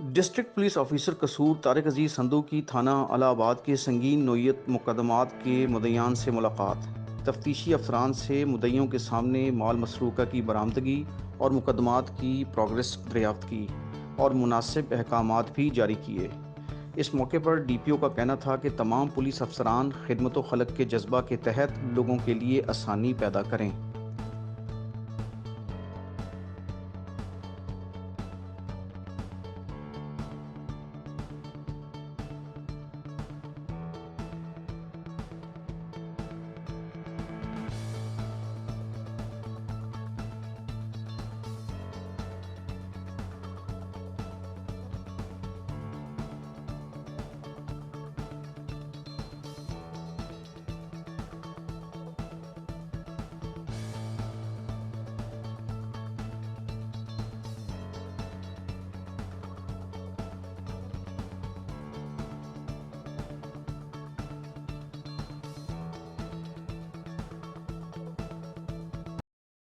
District police officer कसूर तारिक अजीज़ संधू की थाना अलाहाबाद के संगीन नोयत मुकदमात के मुद्दईयान से मुलाकात। तफ्तीशी अफसरान से मुद्दईयों के सामने माल मसरूका की बरामदगी और मुकदमात की प्रोग्रेस दरियाफ्त की और मुनासिब अहकामात भी जारी किए। इस मौके पर DPO का कहना था कि तमाम पुलिस अफसरान खिदमत व खलक के जज्बा के तहत लोगों के लिए आसानी पैदा करें।